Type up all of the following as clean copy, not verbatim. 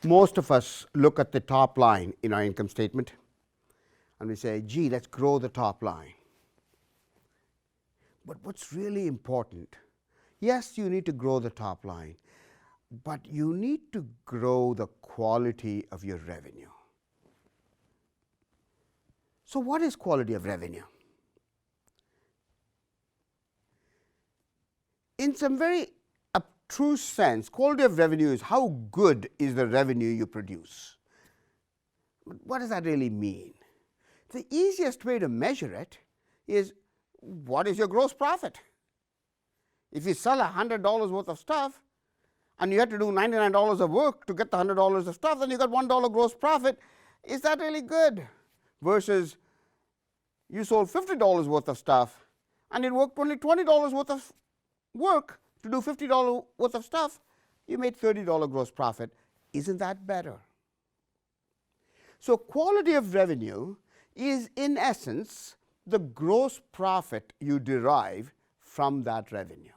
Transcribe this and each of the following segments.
Most of us look at the top line in our income statement and we say, gee, let's grow the top line. But what's really important, yes, you need to grow the top line, but you need to grow the quality of your revenue. So what is quality of revenue? In some very true sense, quality of revenue is how good is the revenue you produce. What does that really mean? The easiest way to measure it is, what is your gross profit? If you sell $100 worth of stuff and you have to do $99 of work to get the $100 of stuff, then you got $1 gross profit. Is that really good? Versus you sold $50 worth of stuff and it worked only $20 worth of work to do $50 worth of stuff, you made $30 gross profit. Isn't that better? So quality of revenue is in essence the gross profit you derive from that revenue.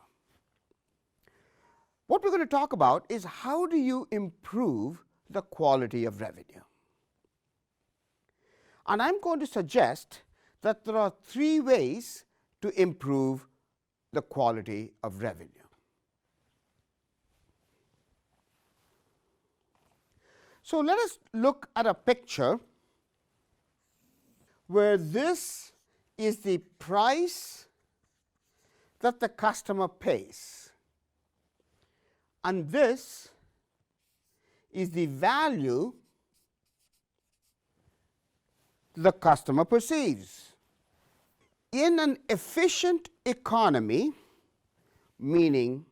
What we're going to talk about is how do you improve the quality of revenue. And I'm going to suggest that there are 3 ways to improve the quality of revenue. So let us look at a picture where this is the price that the customer pays, and this is the value the customer perceives. In an efficient economy, meaning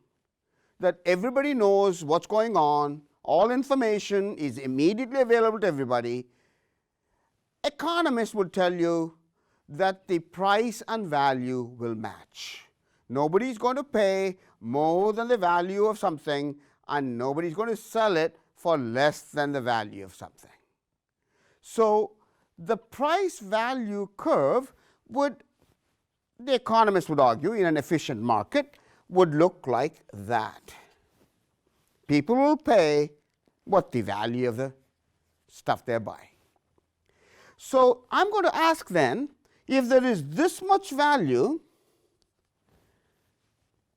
that everybody knows what's going on, all information is immediately available to everybody, economists would tell you that the price and value will match. Nobody is going to pay more than the value of something, and nobody is going to sell it for less than the value of something. So the price value curve would, the economists would argue, in an efficient market would look like that. People will pay what the value of the stuff they're buying. So I'm going to ask then, if there is this much value,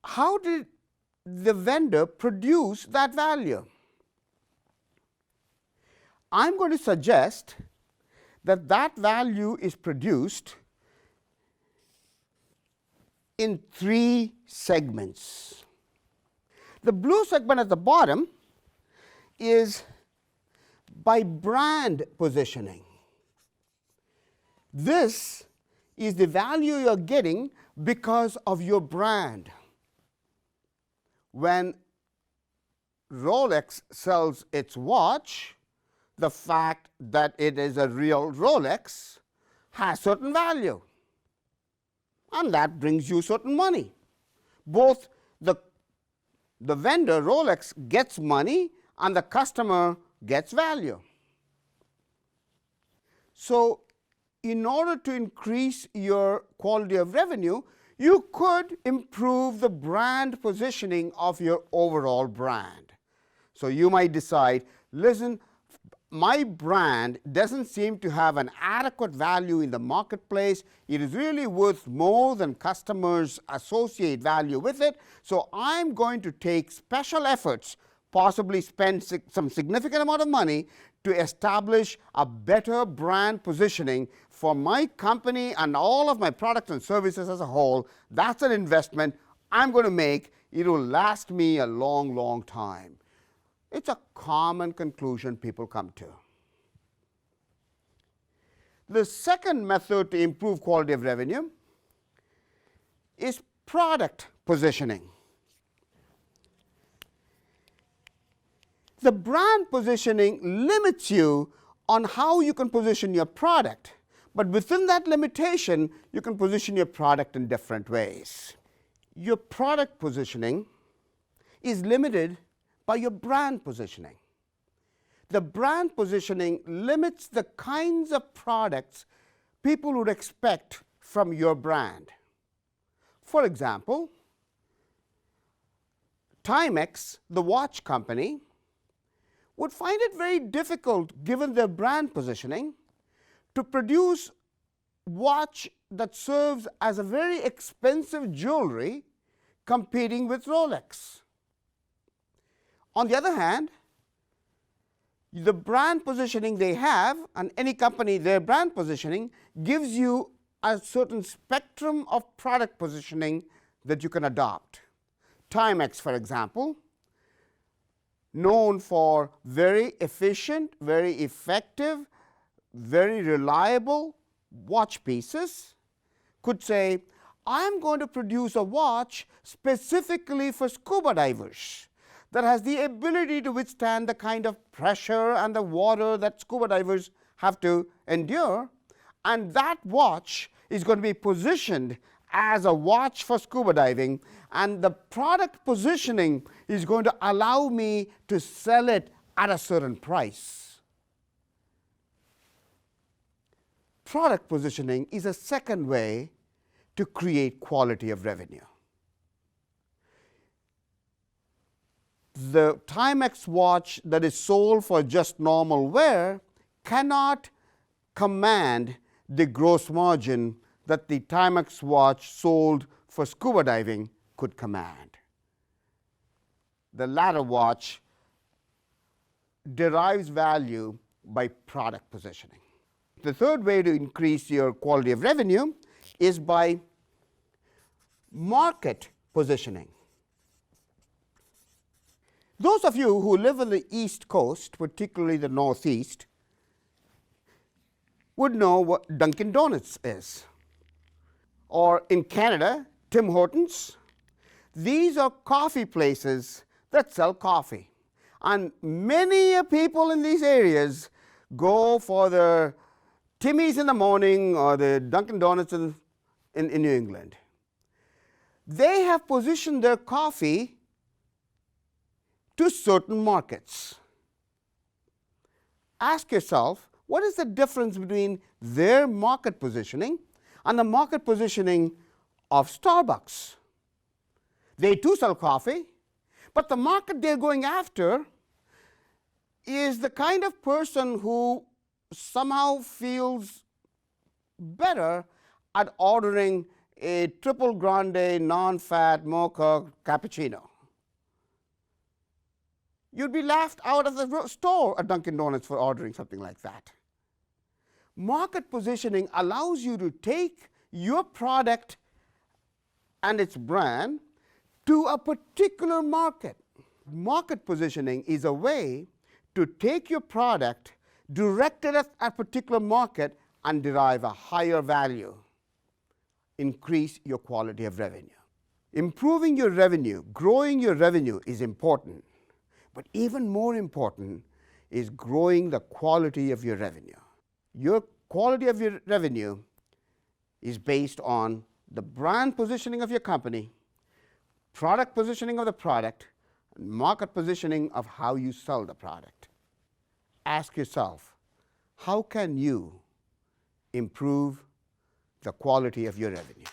how did the vendor produce that value? I'm going to suggest that that value is produced in 3 segments. The blue segment at the bottom is by brand positioning. This is the value you're getting because of your brand. When Rolex sells its watch, the fact that it is a real Rolex has certain value, and that brings you certain money. Both the vendor, Rolex, gets money and the customer gets value. So in order to increase your quality of revenue, you could improve the brand positioning of your overall brand. So you might decide, listen, my brand doesn't seem to have an adequate value in the marketplace. It is really worth more than customers associate value with it. So I'm going to take special efforts, possibly spend some significant amount of money to establish a better brand positioning for my company and all of my products and services as a whole. That's an investment I'm going to make. It will last me a long, long time. It's a common conclusion people come to. The second method to improve quality of revenue is product positioning. The brand positioning limits you on how you can position your product, but within that limitation, you can position your product in different ways. Your product positioning is limited by your brand positioning. The brand positioning limits the kinds of products people would expect from your brand. For example, Timex, the watch company, would find it very difficult, given their brand positioning, to produce watch that serves as a very expensive jewelry competing with Rolex. On the other hand, the brand positioning they have, and any company, their brand positioning gives you a certain spectrum of product positioning that you can adopt. Timex, for example, known for very efficient, very effective, very reliable watch pieces, could say, I am going to produce a watch specifically for scuba divers that has the ability to withstand the kind of pressure and the water that scuba divers have to endure, and that watch is going to be positioned as a watch for scuba diving, and the product positioning is going to allow me to sell it at a certain price. Product positioning is a second way to create quality of revenue. The Timex watch that is sold for just normal wear cannot command the gross margin that the Timex watch sold for scuba diving could command. The latter watch derives value by product positioning. The third way to increase your quality of revenue is by market positioning. Those of you who live on the East Coast, particularly the Northeast, would know what Dunkin' Donuts is. Or in Canada, Tim Hortons. These are coffee places that sell coffee. And many people in these areas go for their Timmy's in the morning or the Dunkin' Donuts in New England. They have positioned their coffee to certain markets. Ask yourself, what is the difference between their market positioning and the market positioning of Starbucks? They too sell coffee, but the market they're going after is the kind of person who somehow feels better at ordering a triple grande non-fat mocha cappuccino. You'd be laughed out of the store at Dunkin' Donuts for ordering something like that. Market positioning allows you to take your product and its brand to a particular market. Market positioning is a way to take your product, direct it at a particular market, and derive a higher value. Increase your quality of revenue. Improving your revenue, growing your revenue is important. But even more important is growing the quality of your revenue. Your quality of your revenue is based on the brand positioning of your company, product positioning of the product, and market positioning of how you sell the product. Ask yourself, how can you improve the quality of your revenue?